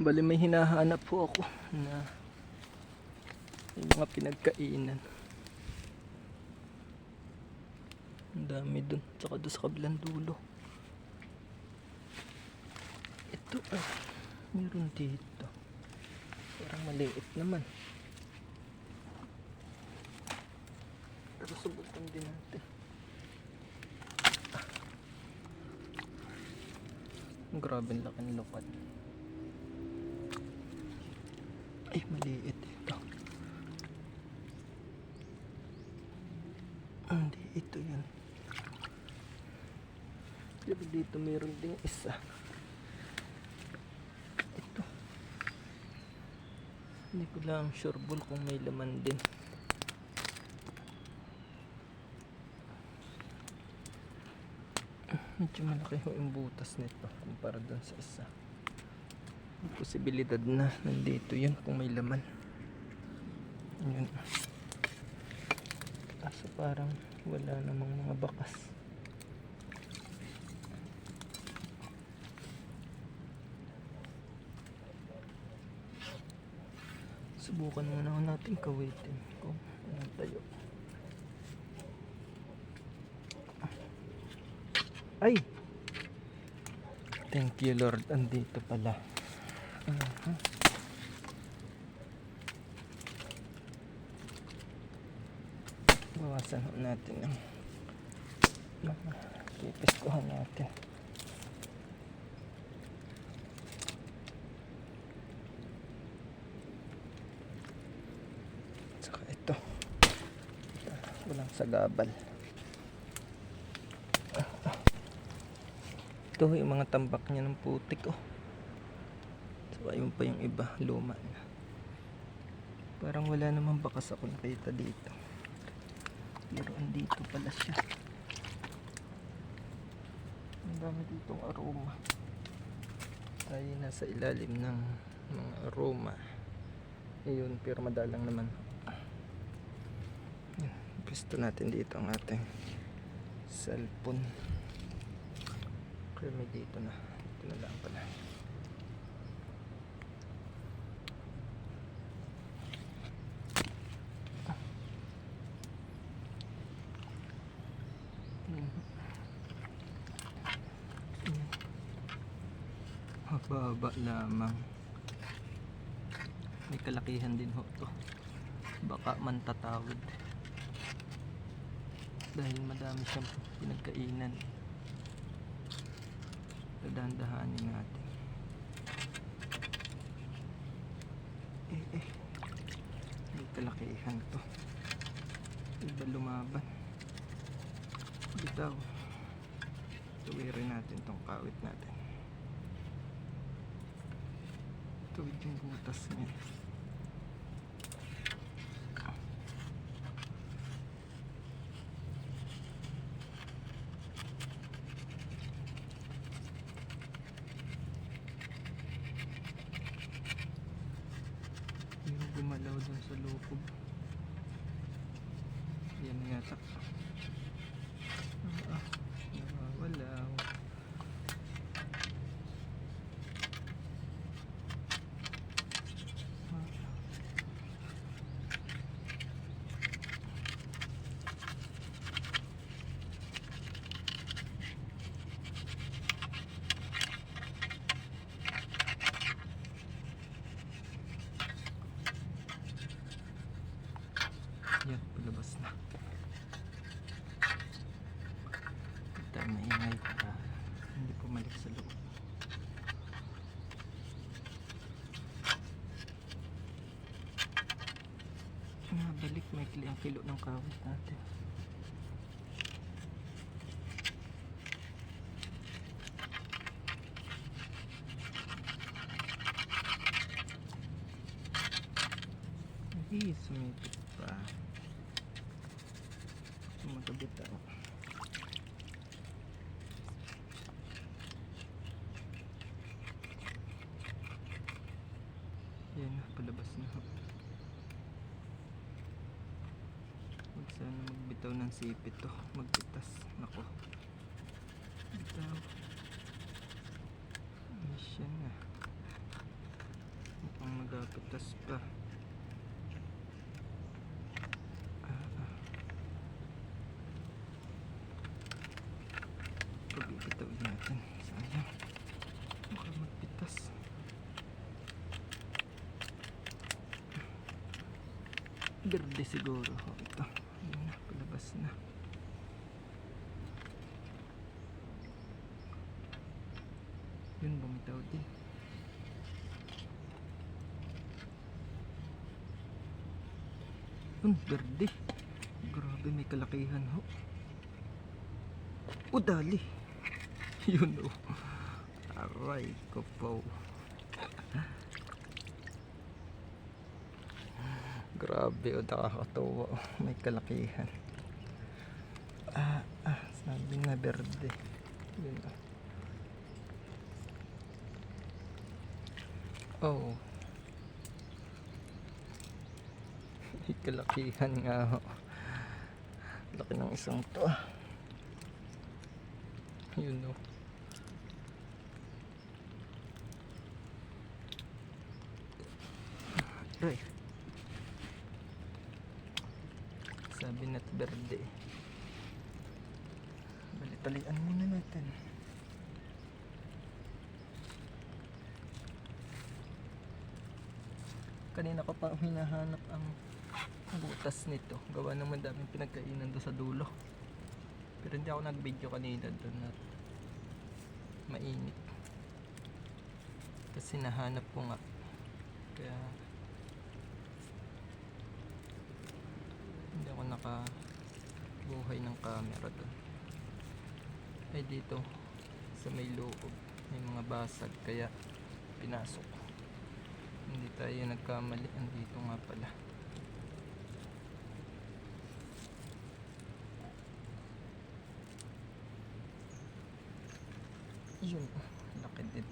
Bali may hinahanap po ako na yung mga pinagkainan. Ang dami dun, tsaka doon sa kabilang dulo. Ito ay meron dito. Parang maliit naman. Pero subukan din natin. Grabe ang laki ng lupat. Ay, maliit ito. Hindi, ito yan. Pero dito meron din isa. Ito. Hindi ko lang sure kung may laman din. Medyo malaki yung butas nito kumpara dun sa isa. May posibilidad na nandito yun kung may laman. Yun. Kaso parang wala namang mga bakas. Subukan muna natin kawitin kung anong tayo. Ay! Thank you Lord, andito pala. Bawasan natin ang pipiskuhan natin. Saka ito walang sagabal. Ito yung mga tambak niya ng putik oh. So ayun pa yung iba, luma na. Parang wala namang bakas ako nakita dito. Pero andito pala siya. Ang dami ditong aroma. Tayo nasa ilalim ng mga aroma. Ayun, pero madalang naman. Gusto natin dito ang ating cellphone. Kaya may dito na. Dito na lang pala. Mababa lamang. May kalakihan din ho to. Baka man tatawid. Dahil madami siyang pinagkainan. Dahan-dahanin natin. May kalakihan to. Iba lumaban. Bitaw. Tuwirin natin tong kawit natin. Tuwid yung butas niya. Yung gumalaw dun sa loob. Yan yata. Nawawalaw. Yan, palabas na. Ito ay maingay para hindi pumalik sa loob. Balik, may ang kilo ng kawit natin. Ay, sumipit pa. Magabita ako. Yan, palabas na. Huwag sana magbitaw ng sipit to. Magpitas. Nako. Bitaw. Ay, siya na. nagapitas pa. Pag-ibitaw natin. Sayang. Baka magpitas. Berde siguro. Oh, ito. Ayun na, palabas na. Yun, bumitaw din. Yun, berde. Grabe, may kalakihan ho. O, dali. Yun o. Aray ko po. Grabe o, nakakatawa o. May kalakihan. Sabi na berde. Yun o. Oh. May kalakihan nga o. Laki ng isang to ah. Yun o. Ay. Sabi na't berde. Bali-talian muna natin. Kanina ko pa hinahanap ang butas nito. Gawa naman daming pinagkainan doon sa dulo. Pero hindi ako nag-video kanina doon at mainit. Kasi nahanap ko nga. Kaya hindi ako nakabuhay ng camera doon. Ay dito sa may loob may mga basag kaya pinasok ko. Hindi tayo nagkamali. Andito nga pala. Yun, laki din.